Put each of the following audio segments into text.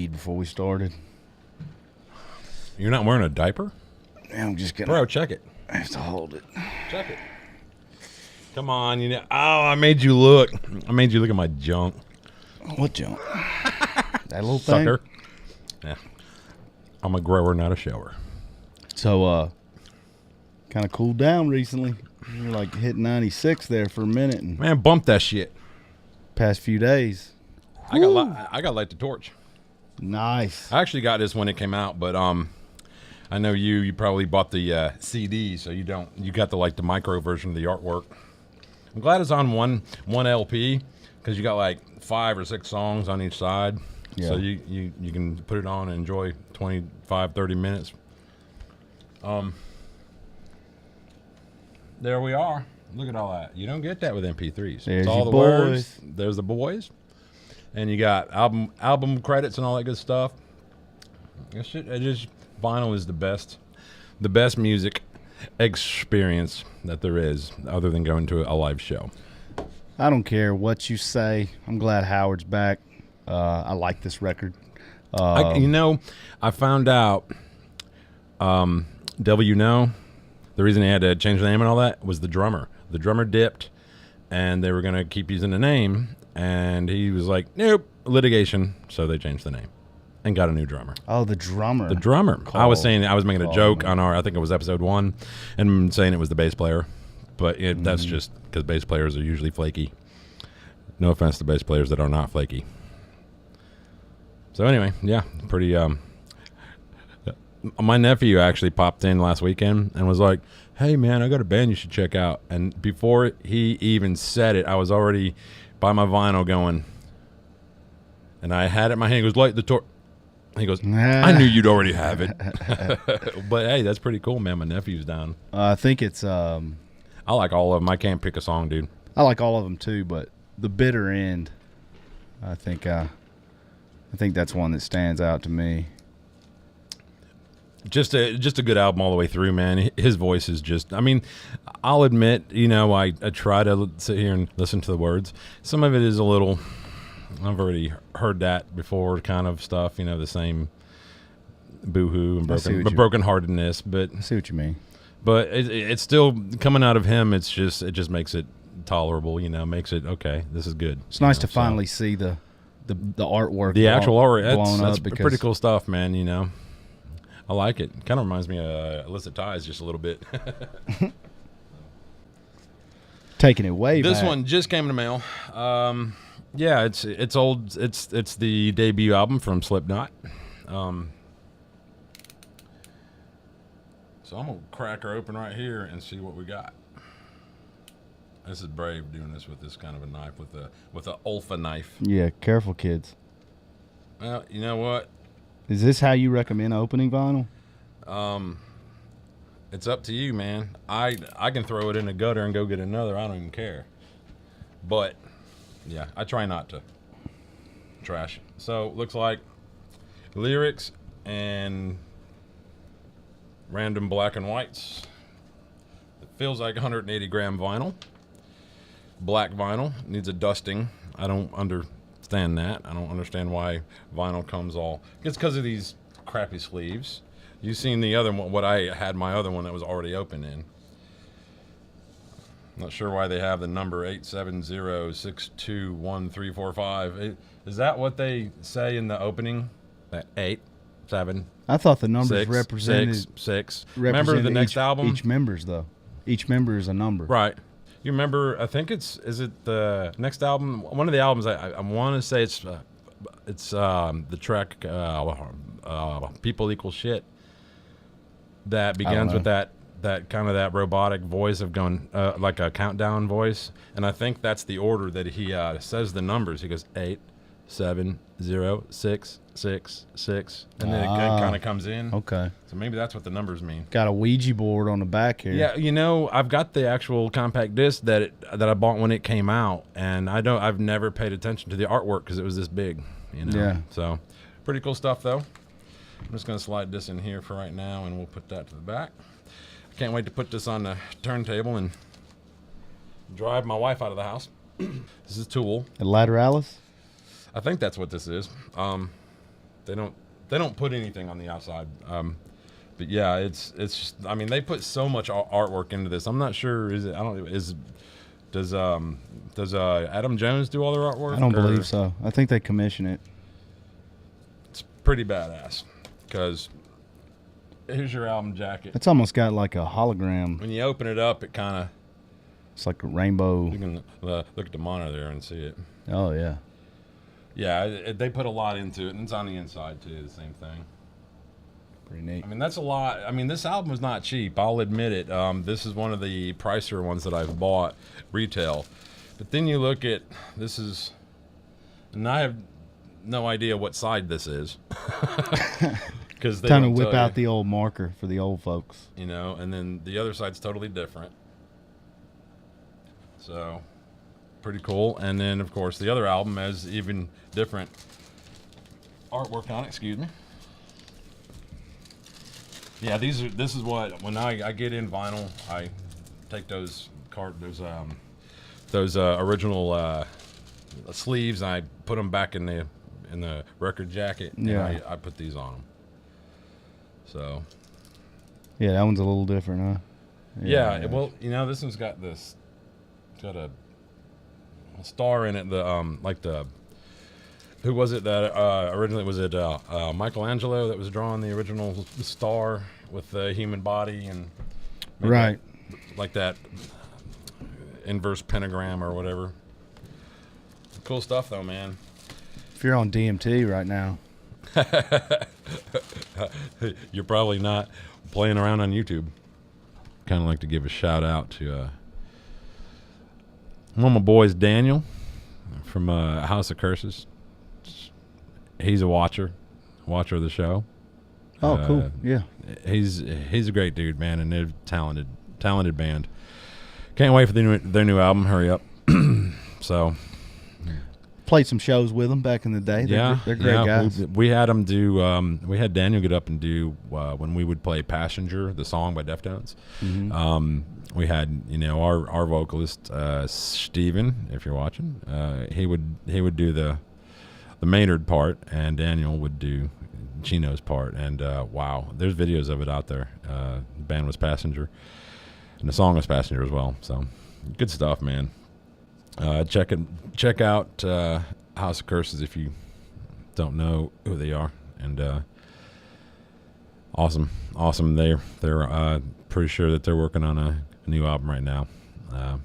peed before we started. You're not wearing a diaper? Yeah, I'm just gonna. Bro, check it. I have to hold it. Check it. Come on, you know. Oh, I made you look. I made you look at my junk. What junk? That little thing? Sucker. Yeah. I'm a grower, not a shower. So, kind of cooled down recently. You're like hit 96 there for a minute, and Man, bump that shit. past few days. I got light the torch. Nice. I actually got this when it came out, but I know you probably bought the CD, so you got the micro version of the artwork. I'm glad it's on one LP because you got like 5 or 6 songs on each side, so you can put it on and enjoy 25-30 minutes. There we are. Look at all that. You don't get that with MP3s. There's It's all your the boys. words. There's the boys, and you got album credits and all that good stuff. Vinyl is the best music experience that there is, other than going to a live show. I don't care what you say. I'm glad Howard's back. I like this record. I found out, Devil You Know, the reason they had to change the name and all that was the drummer. The drummer dipped, and they were going to keep using the name, and he was like, nope, litigation, so they changed the name and got a new drummer. Oh, the drummer. The drummer. I was making a joke on I think it was episode 1, and saying it was the bass player, but that's just because bass players are usually flaky. No offense to bass players that are not flaky. So anyway, yeah, pretty. My nephew actually popped in last weekend and was like, "Hey man, I got a band you should check out." And before he even said it, I was already by my vinyl going, and I had it in my hand. He goes, "Light the torch." He goes, "I knew you'd already have it." But hey, that's pretty cool, man. My nephew's down. I think it's. I like all of them. I can't pick a song, dude. I like all of them too, but the bitter end. I think that's one that stands out to me. Just a good album all the way through, man. His voice is just, I mean, I'll admit, I try to sit here and listen to the words. Some of it is a little, I've already heard that before kind of stuff, the same boo-hoo and brokenheartedness. But I see what you mean. But it's still coming out of him. It just makes it tolerable, makes it, okay, this is good. It's nice to finally see the artwork. The actual artwork. That's because pretty cool stuff, man, I like it. Kind of reminds me of Illicit Ties just a little bit. Taking it way back. This one just came in the mail. Yeah, it's old. It's the debut album from Slipknot. So I'm gonna crack her open right here and see what we got. This is brave doing this with this kind of a knife, with a Olfa knife. Yeah, careful, kids. Well, you know what? Is this how you recommend opening vinyl? It's up to you, man. I can throw it in the gutter and go get another. I don't even care. But yeah, I try not to trash it. So looks like lyrics and random black and whites. It feels like 180 gram vinyl. Black vinyl needs a dusting. I don't understand that. I don't understand why vinyl comes all. It's because of these crappy sleeves. You seen the other one? What I had my other one that was already open in. Not sure why they have the number 870621345. Is that what they say in the opening? 8, 7. I thought the numbers 6, represented 6. Remember the next album? Each member's though. Each member is a number. Right. You remember? I think is it the next album? One of the albums I want to say it's the track "People Equal Shit" that begins with that kind of that robotic voice of going like a countdown voice, and I think that's the order that he says the numbers. He goes 8, 7, 0, 6, 6, 6, and then it kind of comes in. Okay. So maybe that's what the numbers mean. Got a Ouija board on the back here. Yeah, I've got the actual compact disc that I bought when it came out, and I've never paid attention to the artwork because it was this big, Yeah. So, pretty cool stuff though. I'm just gonna slide this in here for right now, and we'll put that to the back. I can't wait to put this on the turntable and drive my wife out of the house. This is Tool. A Lateralis? I think that's what this is. They don't put anything on the outside. But yeah, it's just, I mean, they put so much artwork into this. I'm not sure. Does Adam Jones do all their artwork? I don't believe so. I think they commission it. It's pretty badass. Because here's your album jacket. It's almost got like a hologram. When you open it up, it kind of. It's like a rainbow. You can look at the monitor there and see it. Oh yeah. Yeah, they put a lot into it, and it's on the inside too. The same thing. Pretty neat. I mean, that's a lot. I mean, this album was not cheap. I'll admit it. This is one of the pricier ones that I've bought retail. But then you look at this and I have no idea what side this is. Because they trying to don't whip tell out you, the old marker for the old folks. you know, and then the other side's totally different. So, pretty cool. And then, of course, the other album has even different artwork on it. Excuse me. Yeah, this is what, when I get in vinyl, I take those original sleeves and I put them back in the record jacket. Yeah. And I put these on them. So. Yeah, that one's a little different, huh? Yeah. Well, you know, this one's got a star in it. Who was it that originally, was it Michelangelo that was drawing the original star with the human body and right, like that inverse pentagram or whatever. Cool stuff though, man. If you're on DMT right now, you're probably not playing around on YouTube. Kind of like to give a shout out to one of my boys, Daniel, from House of Curses. He's a watcher of the show. Oh, cool. Yeah. He's a great dude, man, and they're talented band. Can't wait for their new album. Hurry up. So Played some shows with them back in the day. They're great guys. We had them do. We had Daniel get up and do when we would play "Passenger," the song by Deftones. Mm-hmm. We had our vocalist Steven, if you're watching. He would do the Maynard part, and Daniel would do Chino's part. And wow, there's videos of it out there. The band was Passenger, and the song was Passenger as well. So good stuff, man. Check out House of Curses if you don't know who they are, and awesome. They're pretty sure that they're working on a new album right now. I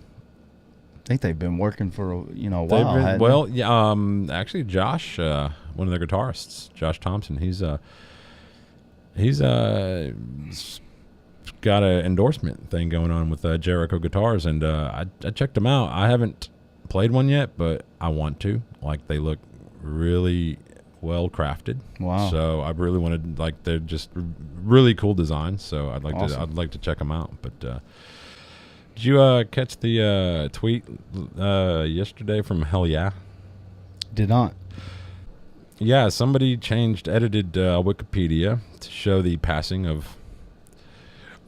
think they've been working for a while. Well, yeah. Actually, Josh, one of their guitarists, Josh Thompson, he's got an endorsement thing going on with Jericho Guitars, and I checked them out. I haven't played one yet, but I want to. Like, they look really well crafted. Wow. So I really wanted, they're just really cool designs. So I'd like to check them out. But did you catch the tweet yesterday from Hell Yeah? Did not. Yeah, somebody edited Wikipedia to show the passing of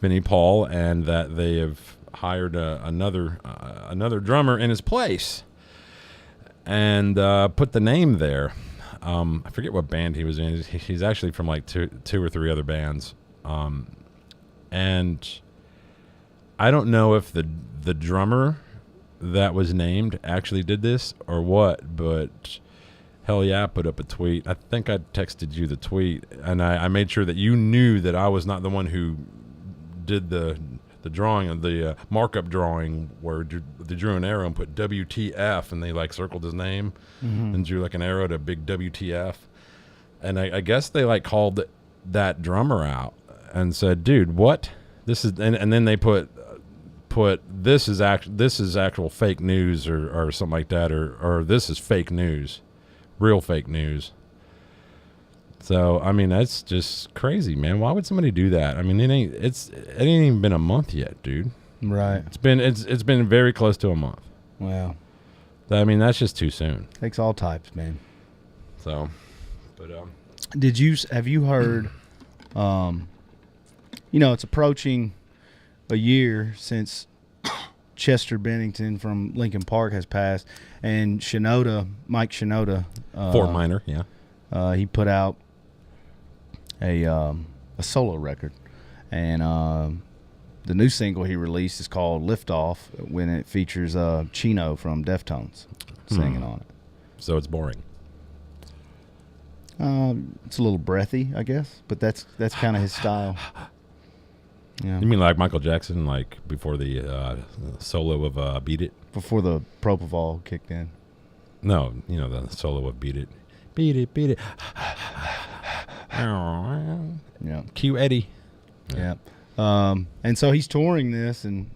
Vinnie Paul, and that they have hired another drummer in his place, and put the name there. I forget what band he was in. He's actually from like two or three other bands, and I don't know if the drummer that was named actually did this or what, but Hell Yeah put up a tweet. I think I texted you the tweet, and I made sure that you knew that I was not the one who did the drawing of the markup drawing where they drew an arrow and put WTF, and they circled his name, mm-hmm. and drew an arrow to big WTF, and I guess they called that drummer out and said, dude, what this is, and then they put this is actual fake news or something like that, or this is fake news, real fake news. So I mean, that's just crazy, man. Why would somebody do that? I mean, it ain't even been a month yet, dude. Right. It's been very close to a month. Wow. I mean, that's just too soon. Takes all types, man. So, but have you heard? It's approaching a year since Chester Bennington from Linkin Park has passed, and Mike Shinoda, Fort Minor, yeah. He put out a solo record, and the new single he released is called "Lift Off," when it features Chino from Deftones singing on it. So it's boring. It's a little breathy, I guess, but that's kind of his style. Yeah. You mean like Michael Jackson, like before the solo of "Beat It"? Before the propofol kicked in. No, you know the solo of "Beat It." Beat it, beat it. Yeah. Cue Eddie. Yeah. And so he's touring this, and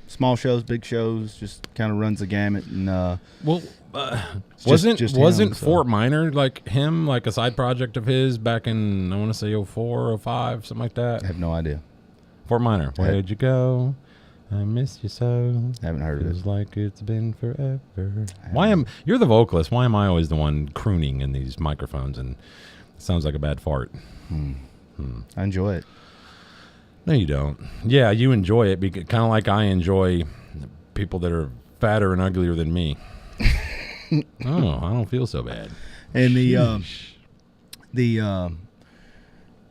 small shows, big shows, just kind of runs the gamut. And wasn't Fort Minor like him, like a side project of his back in, I want to say 04, 05, something like that? I have no idea. Fort Minor. Where'd you go? I miss you so. Haven't heard of it. Feels like it's been forever. You're the vocalist? Why am I always the one crooning in these microphones? And it sounds like a bad fart. I enjoy it. No, you don't. Yeah, you enjoy it, kind of like I enjoy people that are fatter and uglier than me. Oh, I don't feel so bad. And the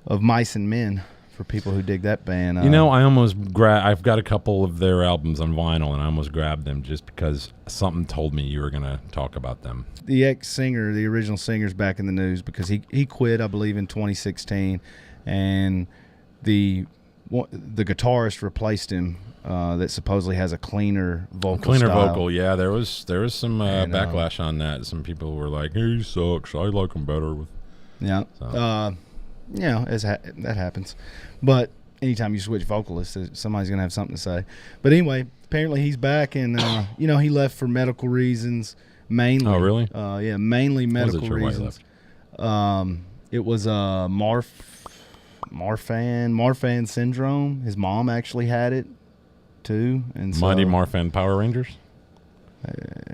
of Mice and Men, for people who dig that band. I almost I've got a couple of their albums on vinyl, and I almost grabbed them just because something told me you were going to talk about them. The ex-singer, the original singer's back in the news because he quit, I believe, in 2016, and the guitarist replaced him. That supposedly has a cleaner vocal style. Yeah. There was some backlash on that. Some people were like, "He sucks. I like him better." Yeah. So. That happens. But anytime you switch vocalists, somebody's going to have something to say. But anyway, apparently he's back, and he left for medical reasons mainly. Oh, really? Yeah, mainly medical reasons. It was Marfan syndrome. His mom actually had it too, and so, Mighty Morphin Power Rangers.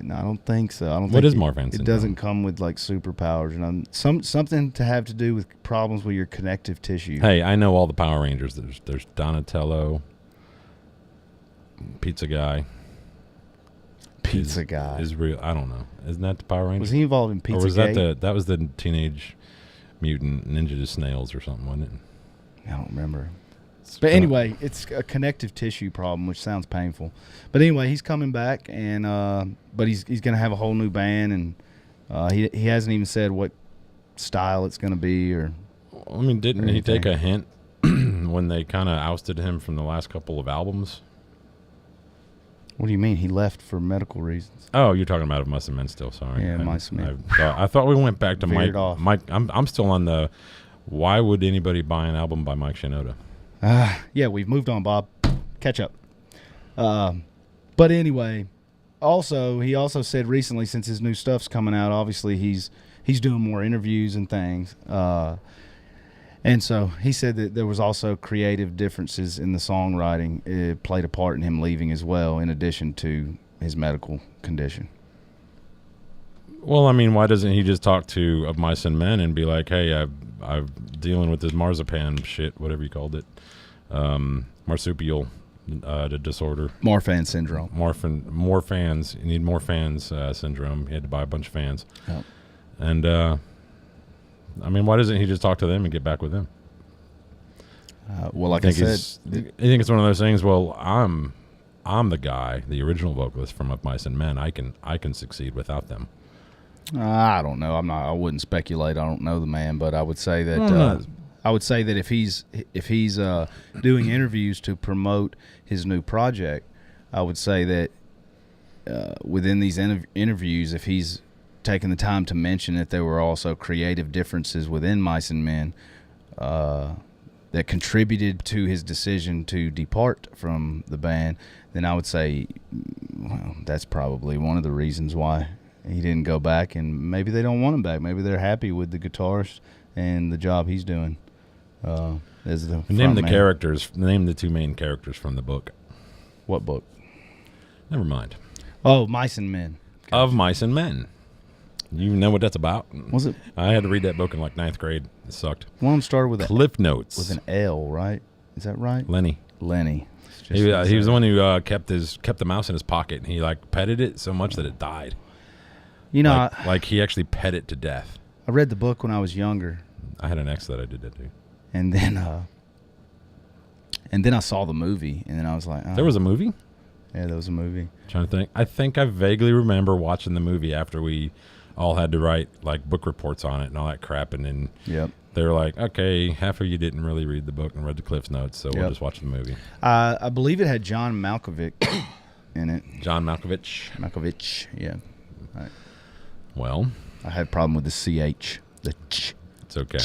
No, I don't think so. I don't. What think is Marfan syndrome? It doesn't come with like superpowers, and something to have to do with problems with your connective tissue. Hey, I know all the Power Rangers. There's Donatello, Pizza Guy. Pizza Guy is real. I don't know. Isn't that the Power Rangers? Was he involved in Pizza? Or was that was the Teenage Mutant Ninja Snails or something, wasn't it? I don't remember. But anyway, it's a connective tissue problem, which sounds painful. But anyway, he's coming back, and but he's going to have a whole new band, and he hasn't even said what style it's going to be. Or I mean, didn't he take a hint when they kind of ousted him from the last couple of albums? What do you mean? He left for medical reasons. Oh, you're talking about Mice and Men still. Sorry. Yeah, Mice and Men. I thought we went back to Veered Mike. off. Mike, I'm still on the. Why would anybody buy an album by Mike Shinoda? Yeah, we've moved on, Bob. Catch up. But anyway, he also said recently, since his new stuff's coming out, obviously he's doing more interviews and things. And so he said that there was also creative differences in the songwriting. It played a part in him leaving as well, in addition to his medical condition. Well, I mean, why doesn't he just talk to Of Mice and Men and be like, "Hey, I'm dealing with this marzipan shit, whatever you called it, marsupial disorder, Marfan syndrome, more fans. You need more fans syndrome. He had to buy a bunch of fans, oh. And I mean, why doesn't he just talk to them and get back with them? Well, like I said, I think it's one of those things. Well, I'm the guy, the original vocalist from Of Mice and Men. I can succeed without them. I don't know. I wouldn't speculate. I don't know the man, but I would say that if he's doing interviews to promote his new project, I would say that within these interviews, if he's taking the time to mention that there were also creative differences within Mice and Men that contributed to his decision to depart from the band, then I would say, well, that's probably one of the reasons why he didn't go back, and maybe they don't want him back. Maybe they're happy with the guitarist and the job he's doing as the Name the man. characters. Name the two main characters from the book. What book? Never mind. Oh, Mice and Men. Gotcha. Of Mice and Men. You know what that's about? Was it? I had to read that book in like 9th grade. It sucked. One of them started with Cliff Notes. with an L, right? Is that right? Lenny. He was the one who kept the mouse in his pocket, and he like petted it so much that it died. You know, like he actually pet it to death. I read the book when I was younger, I had an ex that I did that to. And then I saw the movie, and then I was like, oh. There was a movie? Yeah, there was a movie. I'm trying to think. I think I vaguely remember watching the movie after we all had to write like book reports on it and all that crap, and then they were like, okay, half of you didn't really read the book and read the Cliff's Notes, so we'll just watch the movie. I believe it had John Malkovich in it. John Malkovich? Malkovich, yeah. Well, I had a problem with the CH. The ch. It's okay.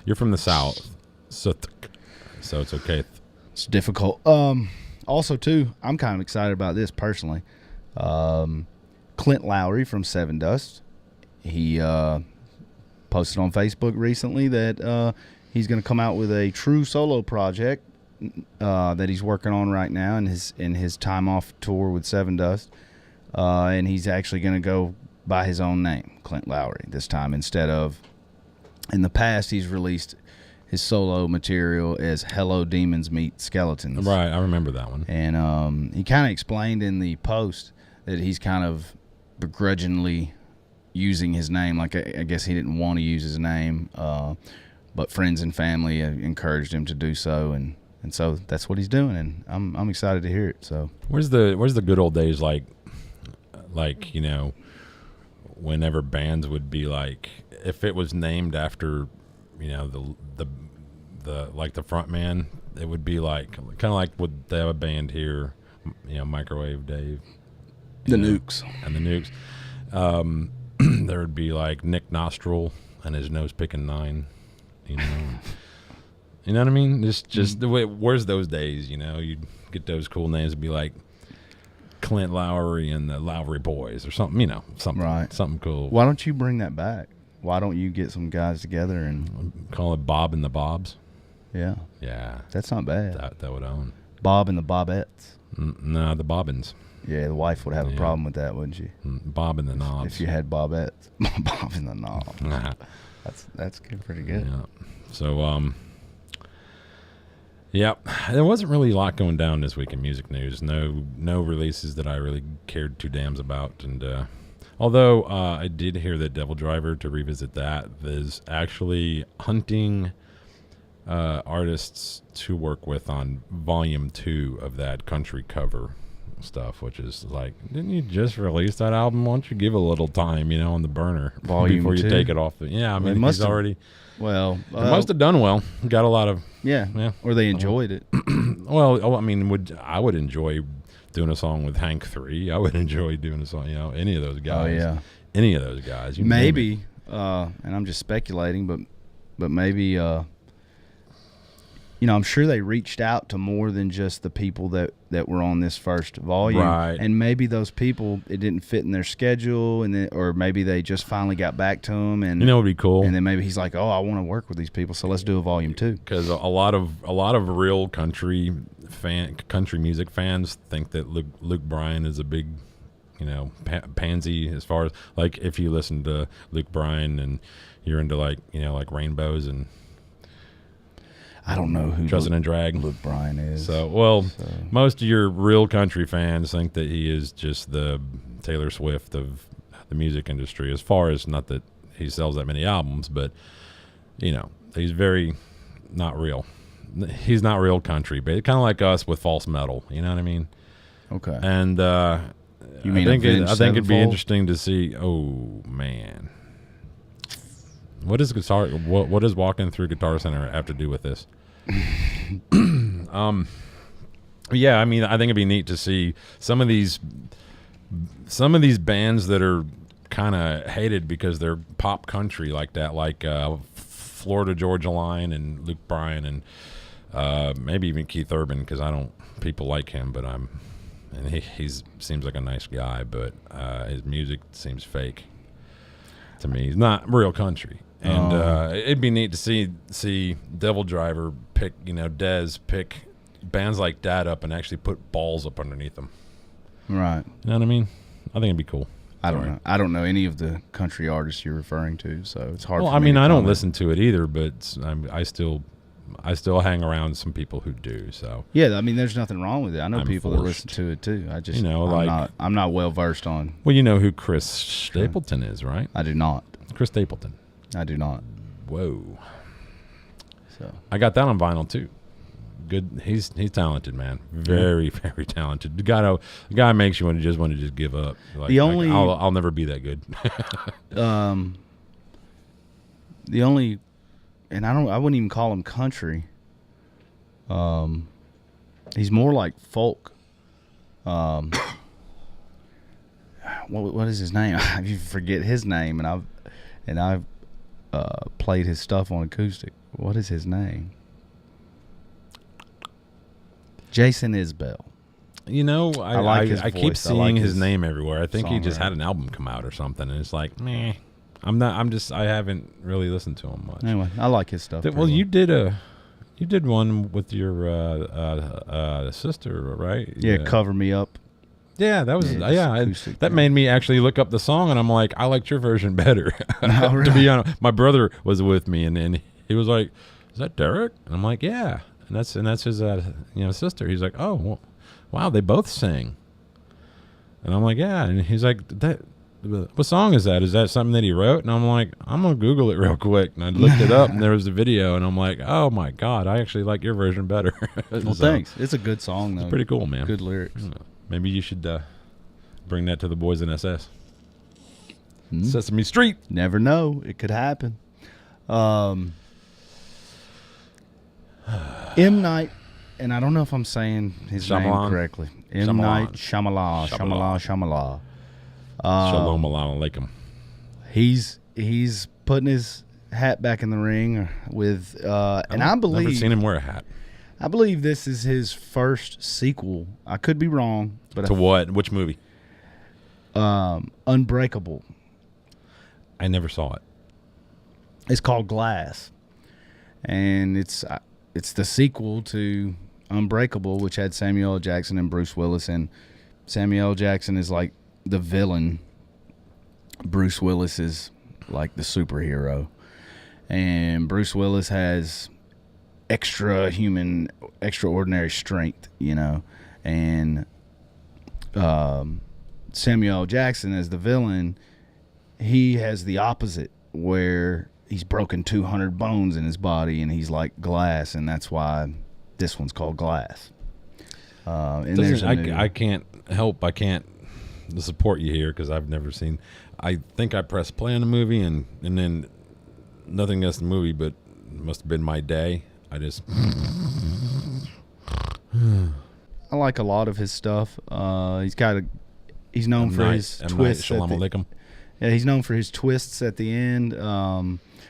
You're from the South, so it's okay. It's difficult. Also, too, I'm kind of excited about this personally. Clint Lowry from Seven Dust, he posted on Facebook recently that he's going to come out with a true solo project that he's working on right now in his time off tour with Seven Dust, and he's actually going to go by his own name, Clint Lowry, this time, instead of, in the past, he's released his solo material as Hello Demons Meet Skeletons. Right, I remember that one. And he kind of explained in the post that he's kind of begrudgingly using his name. Like, I guess he didn't want to use his name, but friends and family encouraged him to do so, and so that's what he's doing, and I'm excited to hear it. So where's the good old days, like you know, whenever bands would be like, if it was named after, you know, the like the front man, it would be like kind of like would they have a band here, you know, Microwave Dave, the Nukes and the Nukes. There would be like Nick Nostril and his nose picking 9, you know. You know what I mean? Just the way. Where's those days? You know, you'd get those cool names and be like Clint Lowry and the Lowry Boys or something. You know, something cool. Why don't you bring that back? Why don't you get some guys together and call it Bob and the Bobs? Yeah, that's not bad. That would own Bob and the Bobettes. No, the Bobbins. Yeah, the wife would have a problem with that, wouldn't she? Bob and the Knobs. If you had Bobettes, Bob and the Knobs. That's good, pretty good. Yeah. So yep, there wasn't really a lot going down this week in music news. No releases that I really cared too damns about. And although I did hear that Devil Driver, to revisit that, is actually hunting artists to work with on volume 2 of that country cover stuff, which is like, didn't you just release that album? Why don't you give it a little time, you know, on the burner volume before 2? You take it off? I mean, he's already. Well, it must have done well. Got a lot of or they enjoyed it. Well, I mean, I would enjoy doing a song with Hank 3. I would enjoy doing a song, you know, any of those guys. Oh yeah, any of those guys. Maybe, and I'm just speculating, but maybe, you know, I'm sure they reached out to more than just the people that were on this first volume, right? And maybe those people, it didn't fit in their schedule, or maybe they just finally got back to him, and you know, it'd be cool. And then maybe he's like, "Oh, I want to work with these people, so let's do a volume 2." Because a lot of real country music fans think that Luke Bryan is a big, you know, pansy, as far as like if you listen to Luke Bryan and you're into like, you know, like Rainbows and. I don't know who Justin and Drag Luke Bryan is. So most of your real country fans think that he is just the Taylor Swift of the music industry, as far as, not that he sells that many albums, but, you know, he's very not real. He's not real country, but kind of like us with false metal. You know what I mean? Okay. And you mean I think it'd be interesting to see. Oh man. What does What does walking through Guitar Center have to do with this? Yeah, I mean, I think it'd be neat to see some of these bands that are kind of hated because they're pop country like that, like Florida Georgia Line and Luke Bryan and maybe even Keith Urban, because people like him, but he seems like a nice guy, but his music seems fake to me. He's not real country. And it'd be neat to see Devil Driver pick bands like that up and actually put balls up underneath them. Right. You know what I mean? I think it'd be cool. I don't know. I don't know any of the country artists you're referring to, so it's hard. Well, I mean, I don't listen to it either, but I still hang around some people who do. So yeah, I mean, there's nothing wrong with it. I know people that listen to it too. I just, I'm not well versed on. Well, you know who Chris Stapleton is, right? I do not. Chris Stapleton. I do not. Whoa. So I got that on vinyl too. Good. He's talented, man. Very very talented. The guy makes you want to just give up. Like, I'll never be that good. The only, and I wouldn't even call him country. He's more like folk. What is his name? I forget his name, and I've played his stuff on acoustic. What is his name? Jason Isbell. You know, I keep seeing his name everywhere. I think he just had songwriting. an album come out or something, and it's like, meh. I haven't really listened to him much. Anyway, I like his stuff. Well, you did one with your sister, right? Yeah, Cover Me Up. Yeah, that was acoustic, that made me actually look up the song, and I'm like, I liked your version better. Oh, really? To be honest, my brother was with me, and he was like, "Is that Derek?" And I'm like, "Yeah," and that's his sister. He's like, "Oh, well, wow, they both sing," and I'm like, "Yeah," and he's like, "That what song is that? Is that something that he wrote?" And I'm like, "I'm gonna Google it real quick," and I looked it up, and there was a video, and I'm like, "Oh my god, I actually like your version better." Well, thanks. It's a good song though. It's pretty cool, man. Good lyrics. Maybe you should bring that to the boys in SS. Sesame Street. Never know. It could happen. M. Night, and I don't know if I'm saying his name correctly. M. Night Shyamalan. Shyamalan. Shalom alaikum. He's putting his hat back in the ring with, and I believe Never seen him wear a hat. I believe this is his first sequel. I could be wrong, but To what? Which movie? Unbreakable. I never saw it. It's called Glass, and it's the sequel to Unbreakable, which had Samuel L. Jackson and Bruce Willis, and Samuel L. Jackson is like the villain. Bruce Willis is like the superhero, and Bruce Willis has extraordinary strength, and Samuel L. Jackson as the villain, he has the opposite, where he's broken 200 bones in his body and he's like glass, and that's why this one's called Glass. And I can't support you here because I've never seen. I think I pressed play on the movie and then nothing against the movie, but it must have been my day. I just I like a lot of his stuff. He's known for his twists. He's known for his twists at the end.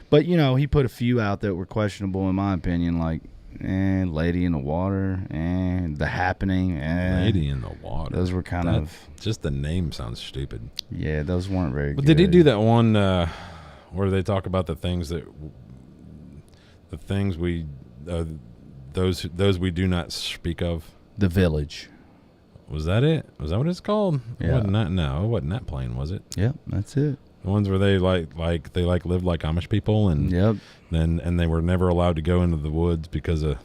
But he put a few out that were questionable in my opinion, like Lady in the Water and The Happening. Lady in the Water. Those were kind of just the name sounds stupid. Yeah, those weren't very good. Did he do that one where they talk about the things we those we do not speak of? The Village. Was that it? Was that what it's called? Yeah. It wasn't that plain, was it? Yeah, that's it. The ones where they lived like Amish people, and and they were never allowed to go into the woods because of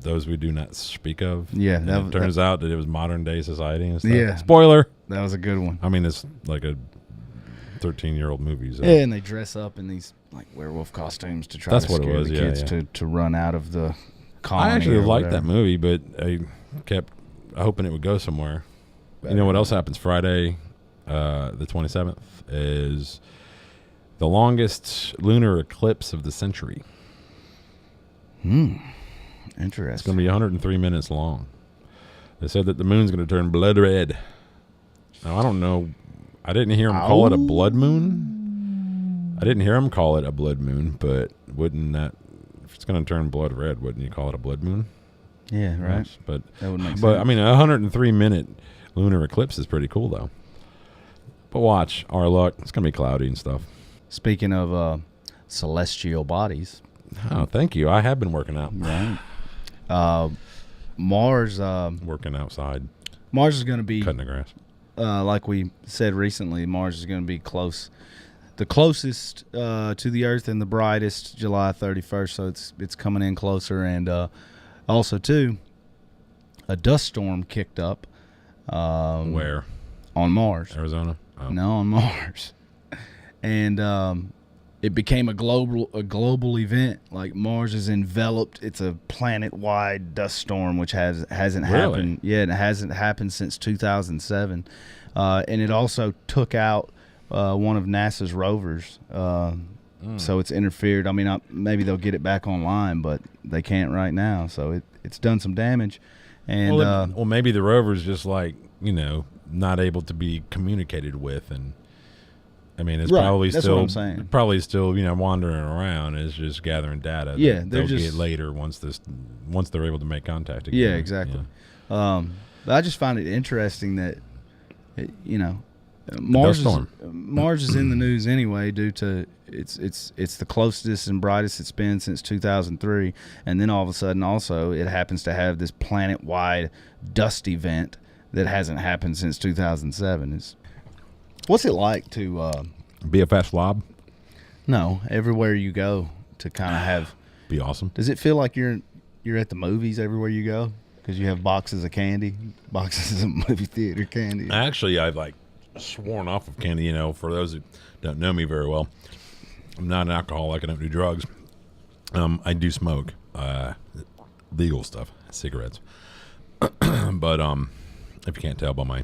those we do not speak of. Yeah, and it turns out that it was modern day society and stuff. Yeah, spoiler. That was a good one. I mean, it's like a 13-year-old movie. So. Yeah, and they dress up in these like werewolf costumes to try to scare the kids to run out of the colony. I actually liked that movie, but I kept hoping it would go somewhere. You know what else happens Friday, the 27th, is the longest lunar eclipse of the century. Interesting. It's going to be 103 minutes long. They said that the moon's going to turn blood red. Now, I don't know. I didn't hear them call it a blood moon. I didn't hear them call it a blood moon, but wouldn't that, if it's going to turn blood red, wouldn't you call it a blood moon? Yeah, right. Yes, but that would make sense. But I mean, a 103-minute lunar eclipse is pretty cool, though. But watch our luck; it's gonna be cloudy and stuff. Speaking of celestial bodies, oh, thank you. I have been working out. Right. Mars. Working outside. Mars is gonna be cutting the grass. Like we said recently, Mars is gonna be the closest to the Earth and the brightest, July 31st. So it's coming in closer, and also too, a dust storm kicked up. Where? On Mars. Arizona? Oh. No, on Mars. And it became a global event. Like Mars is enveloped. It's a planet-wide dust storm, which hasn't happened. Yeah, it hasn't happened since 2007, and it also took out one of NASA's rovers. So it's interfered. I mean, maybe they'll get it back online, but they can't right now. So it's done some damage. And well, maybe the rover's just like, not able to be communicated with, and I mean, it's probably That's still what I'm saying. Wandering around. It's just gathering data. Yeah, they'll get later once they're able to make contact again. Yeah, exactly. But I just find it interesting that Mars is in the news anyway due to it's the closest and brightest it's been since 2003, and then all of a sudden also it happens to have this planet-wide dust event that hasn't happened since 2007. What's it like to be a fast slob? No, everywhere you go to kind of have be awesome. Does it feel like you're at the movies everywhere you go because you have boxes of candy, boxes of movie theater candy? Actually, I've sworn off of candy. For those who don't know me very well, I'm not an alcoholic. I don't do drugs. I do smoke legal stuff, cigarettes. But if you can't tell by my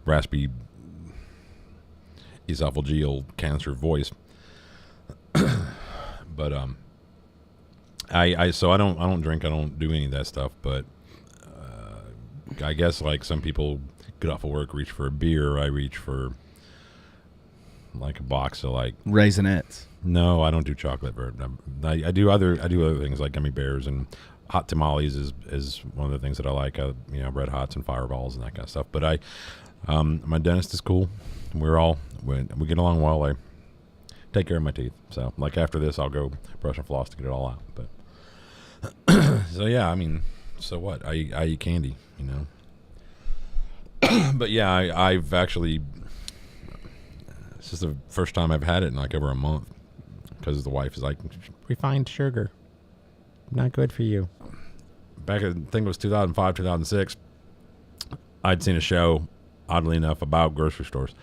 raspy esophageal cancer voice, but I don't drink. I don't do any of that stuff. But I guess like some people get off of work, reach for a beer. I reach for like a box of Raisinets. No, I don't do chocolate. I do other things like gummy bears, and hot tamales is one of the things that I like. Red Hots and Fireballs and that kind of stuff. But my dentist is cool. We get along well. I take care of my teeth. So after this, I'll go brush and floss to get it all out. But so yeah, I mean, so what? I eat candy, But yeah, I've actually. This is the first time I've had it in over a month because the wife is like, refined sugar, not good for you. Back I think it was 2005, 2006. I'd seen a show, oddly enough, about grocery stores.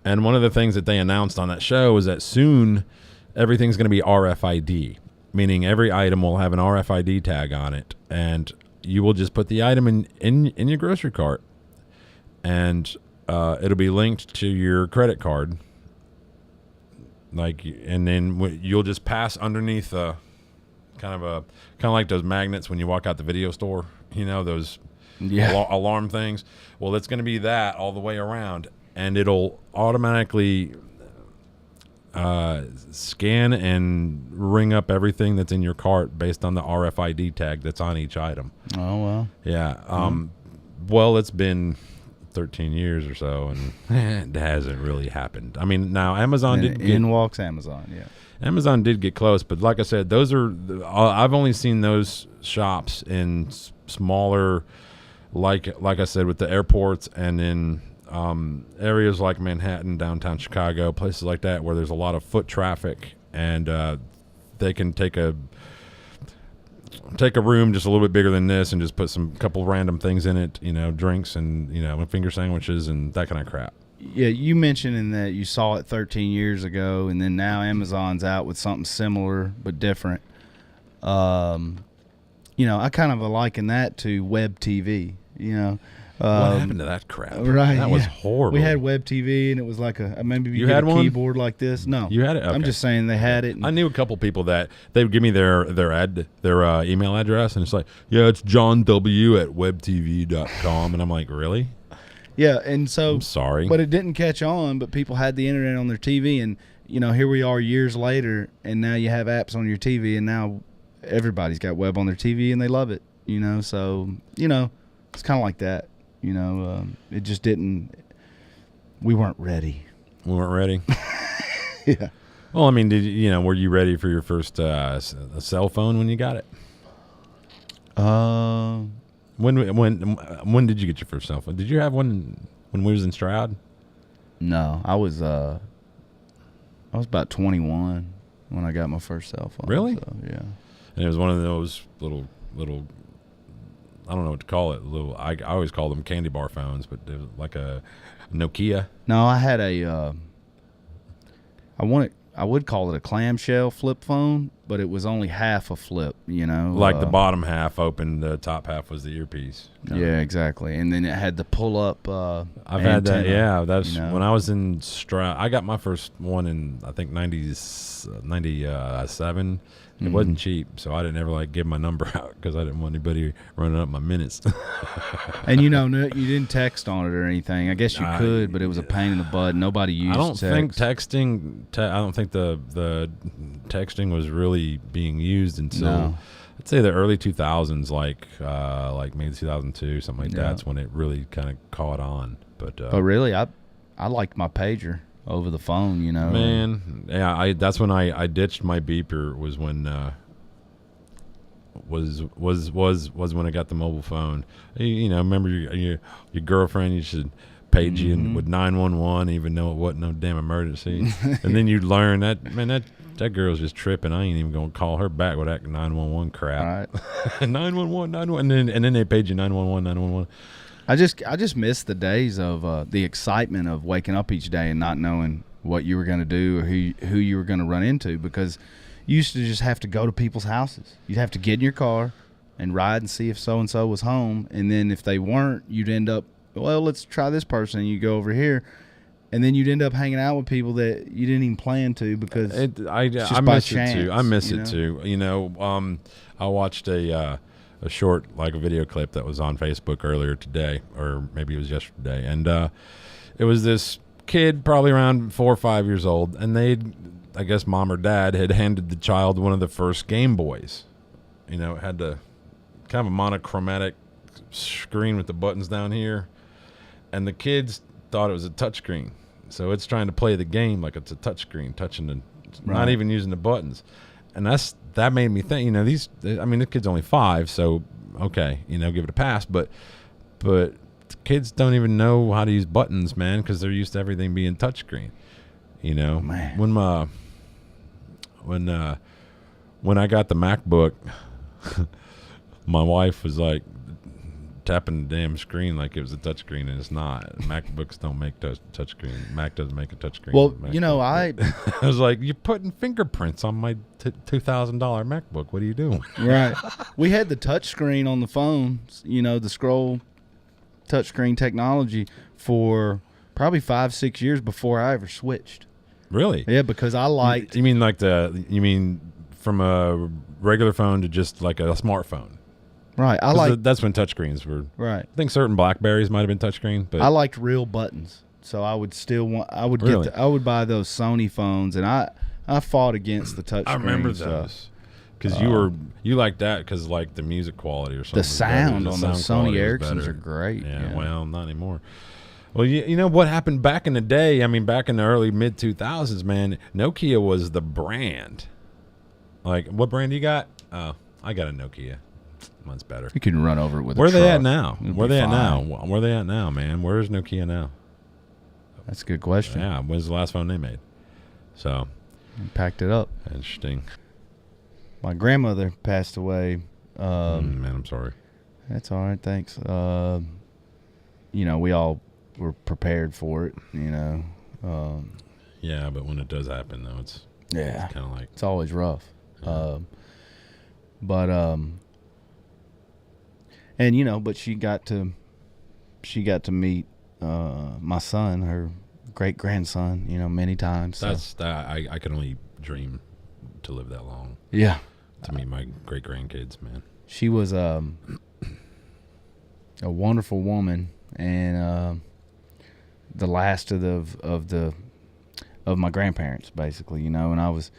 And one of the things that they announced on that show was that soon everything's going to be RFID, meaning every item will have an RFID tag on it. And you will just put the item in your grocery cart. And it'll be linked to your credit card. And then you'll just pass underneath kind of like those magnets when you walk out the video store, those alarm things. Well, it's going to be that all the way around, and it'll automatically scan and ring up everything that's in your cart based on the RFID tag that's on each item. Oh, well. Yeah. Well, it's been 13 years or so, and it hasn't really happened. I mean, now Amazon walks Amazon. Yeah, Amazon did get close, but like I said, those are I've only seen those shops in smaller, like I said, with the airports and in areas like Manhattan, downtown Chicago, places like that where there's a lot of foot traffic, and they can take a room just a little bit bigger than this and just put some couple random things in it, drinks and, finger sandwiches and that kind of crap. Yeah, you mentioned in that you saw it 13 years ago, and then now Amazon's out with something similar but different. I kind of liken that to web TV, What happened to that crap? Right. That was horrible. We had web TV, and it was like maybe you had a one? keyboard like this. No. You had it? Okay. I'm just saying they had it. I knew a couple people that they would give me their email address, and it's like, yeah, it's johnw@webtv.com. And I'm like, really? Yeah, and so. I'm sorry. But it didn't catch on, but people had the internet on their TV, and, here we are years later, and now you have apps on your TV, and now everybody's got web on their TV, and they love it, So, it's kind of like that. It just didn't. We weren't ready. We weren't ready. Yeah. Well, I mean, were you ready for your first cell phone when you got it? When did you get your first cell phone? Did you have one when we was in Stroud? No, I was about 21 when I got my first cell phone. Really? So, yeah. And it was one of those little. I don't know what to call it. I always call them candy bar phones, but it was like a Nokia. No, I had I I would call it a clamshell flip phone, but it was only half a flip, Like the bottom half open, the top half was the earpiece. Yeah, exactly. And then it had the pull up. I've had that. Yeah, that's when I was in Stroud. I got my first one in I think 97. It wasn't cheap, so I didn't ever give my number out because I didn't want anybody running up my minutes. And you didn't text on it or anything. I guess you could, but it was a pain in the butt. Nobody used. I don't text. think texting. I don't think the texting was really being used until I'd say the early 2000s, like maybe 2002, something like that. That's when it really kind of caught on. But really, I liked my pager over the phone, Man, yeah, that's when I ditched my beeper. Was when was when I got the mobile phone. Remember your girlfriend? You should page you with 911, even though it wasn't no damn emergency. And then you'd learn that that girl's just tripping. I ain't even gonna call her back with that 911 crap. Right. 911, and then they page you 911, 911. I just miss the days of the excitement of waking up each day and not knowing what you were going to do or who you were going to run into, because you used to just have to go to people's houses. You'd have to get in your car and ride and see if so-and-so was home, and then if they weren't, you'd end up, well, let's try this person, and you go over here, and then you'd end up hanging out with people that you didn't even plan to because I miss it too. I miss it too. I watched a short, a video clip that was on Facebook earlier today, or maybe it was yesterday, and it was this kid probably around 4 or 5 years old, and I guess mom or dad had handed the child one of the first Game Boys. It had the kind of a monochromatic screen with the buttons down here, and the kids thought it was a touchscreen, so it's trying to play the game like it's a touchscreen, not even using the buttons. And that made me think, this kid's only 5, so okay, give it a pass. But kids don't even know how to use buttons, man, because they're used to everything being touchscreen. Man. When I got the MacBook, my wife was like tapping the damn screen like it was a touchscreen, and it's not. MacBooks don't make touchscreen. Mac doesn't make a touchscreen. Well, I was like, you're putting fingerprints on my $2,000 MacBook. What are you doing? Right. We had the touchscreen on the phones, the scroll touchscreen technology for probably 5-6 years before I ever switched. Really? Yeah, because I liked. You mean from a regular phone to just like a smartphone? Right, that's when touchscreens were. Right, I think certain Blackberries might have been touchscreen, but I liked real buttons, so I would still want. I would really? I would buy those Sony phones, and I fought against the touchscreen. I remember those because you liked that because the music quality or something. The sound on those Sony Ericssons are great. Yeah, well, not anymore. Well, you know what happened back in the day? I mean, back in the early mid 2000s, man, Nokia was the brand. What brand you got? Oh, I got a Nokia. Mine's better. You can run over it with. Where are they at now? Where they at now, man? Where's Nokia now? That's a good question. Yeah, when's the last phone they made? So, packed it up. Interesting. My grandmother passed away. Man, I'm sorry. That's all right. Thanks. We all were prepared for it. Yeah, but when it does happen, though, it's kind of it's always rough. Yeah. But she got to meet my son, her great grandson, many times. I can only dream to live that long. Yeah. To meet my great grandkids, man. She was a wonderful woman, and the last of my grandparents, basically, and I was.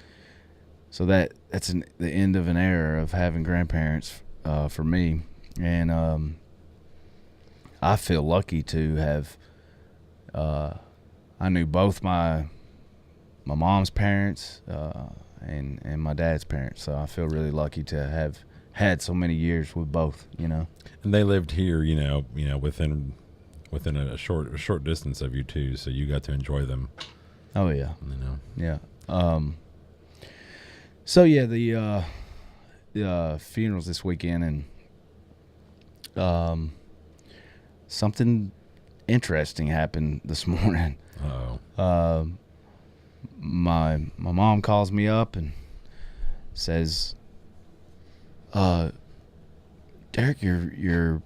So that's the end of an era of having grandparents for me. And I feel lucky to have. I knew both my mom's parents and my dad's parents, so I feel really lucky to have had so many years with both. And they lived here, within a short distance of you too, so you got to enjoy them. Oh yeah, yeah. So yeah, the funerals this weekend, and something interesting happened this morning. Uh-oh. my mom calls me up and says, Derek, your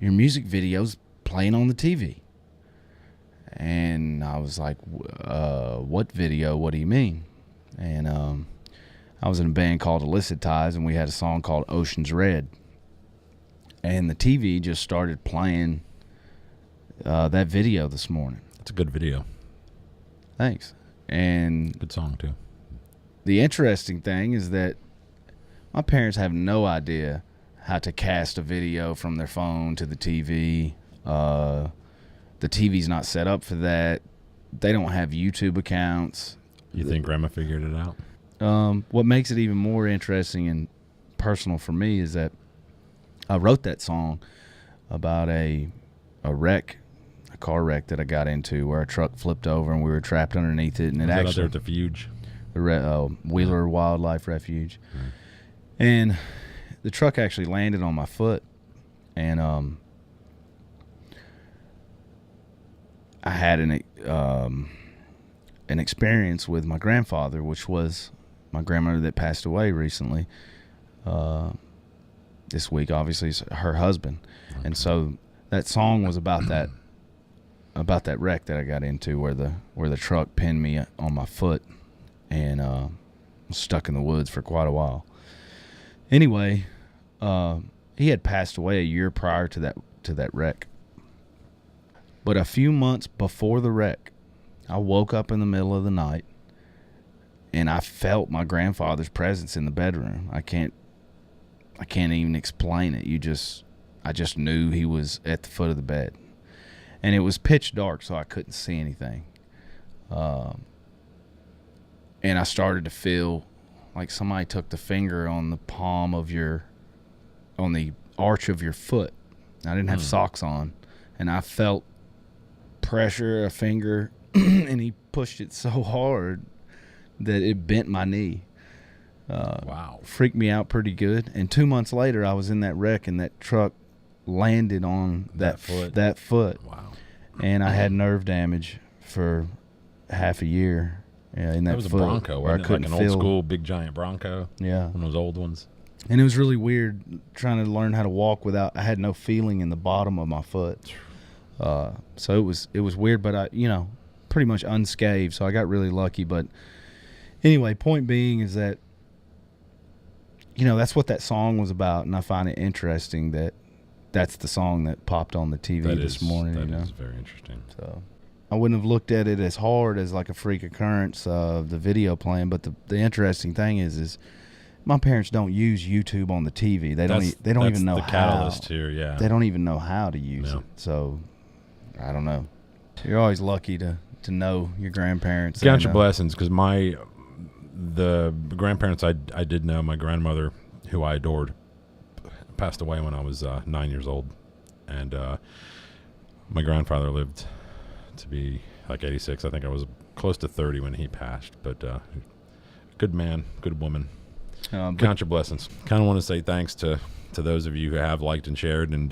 music video's playing on the TV. And I was like, what video? What do you mean? And I was in a band called Illicit Ties, and we had a song called Ocean's Red. And the TV just started playing that video this morning. It's a good video. Thanks. And Good song, too. the interesting thing is that my parents have no idea how to cast a video from their phone to the TV. The TV's not set up for that. They don't have YouTube accounts. You think Grandma figured it out? What makes it even more interesting and personal for me is that I wrote that song about a wreck, a car wreck that I got into where a truck flipped over and we were trapped underneath it. And it Was that actually out there at the Refuge? The Wheeler Wildlife Refuge. And the truck actually landed on my foot. And I had an experience with my grandfather, which was my grandmother that passed away recently. This week, obviously, is her husband. Okay. And so that song was about that wreck that I got into where the truck pinned me on my foot and was stuck in the woods for quite a while. Anyway, he had passed away a year prior to that wreck. But a few months before the wreck, I woke up in the middle of the night and I felt my grandfather's presence in the bedroom. I can't even explain it. I just knew he was at the foot of the bed. And it was pitch dark, so I couldn't see anything. And I started to feel like somebody took the finger on the palm of on the arch of your foot. I didn't have socks on, and I felt pressure, a finger, and he pushed it so hard that it bent my knee. Wow. Freaked me out pretty good. And 2 months later, I was in that wreck, and that truck landed on that foot. Wow. And I had nerve damage for half a year in that was foot. A Bronco, where I wasn't it? couldn't Like an feel. old school big giant Bronco. Yeah. One of those old ones. And it was really weird trying to learn how to walk without. I had no feeling in the bottom of my foot. So it was weird, but I pretty much unscathed. So I got really lucky. But anyway, point being is that that's what that song was about, and I find it interesting that that's the song that popped on the TV this morning. That is very interesting. So I wouldn't have looked at it as hard as like a freak occurrence of the video playing. But the interesting thing is my parents don't use YouTube on the TV. They don't even know the how. catalyst here. Yeah. They don't even know how to use it. So I don't know. You're always lucky to know your grandparents. Count your blessings, because the grandparents I did know, my grandmother, who I adored, passed away when I was 9 years old, and my grandfather lived to be like 86. I think I was close to 30 when he passed, but good man, good woman. Count your blessings. Kind of want to say thanks to those of you who have liked and shared and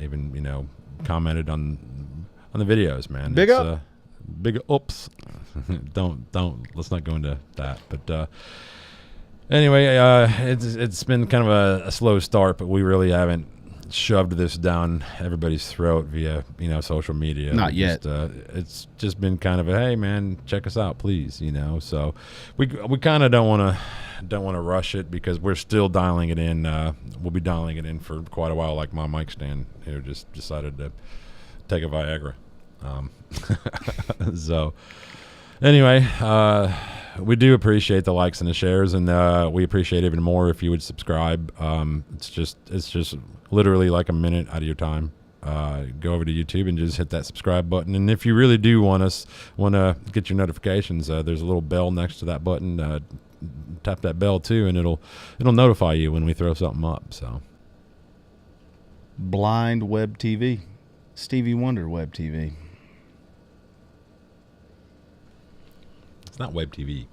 even commented on the videos, man. Big up. Big ups. don't let's not go into that, but anyway, it's been kind of a slow start, but we really haven't shoved this down everybody's throat via social media. Not yet. It's just been kind of a, hey man, check us out, please. So we kind of don't want to rush it, because we're still dialing it in. We'll be dialing it in for quite a while, like my mic stand who just decided to take a Viagra. So anyway, we do appreciate the likes and the shares, and we appreciate even more if you would subscribe. It's just literally like a minute out of your time. Go over to YouTube and just hit that subscribe button. And if you really do want to get your notifications, there's a little bell next to that button. Tap that bell too, and it'll notify you when we throw something up. So, Blind Web TV, Stevie Wonder Web TV. It's not Web TV.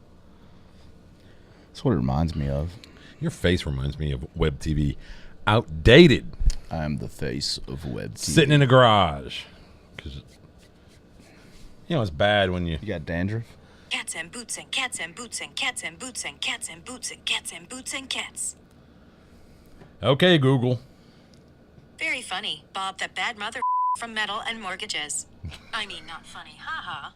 That's what it reminds me of. Your face reminds me of Web TV. Outdated. I am the face of Web TV. Sitting in a garage. Because it's bad when you got dandruff? cats and boots and cats and boots and cats and boots and cats and boots and cats and boots and cats. Okay, Google. Very funny, Bob, that bad mother from metal and mortgages. I mean, not funny, haha.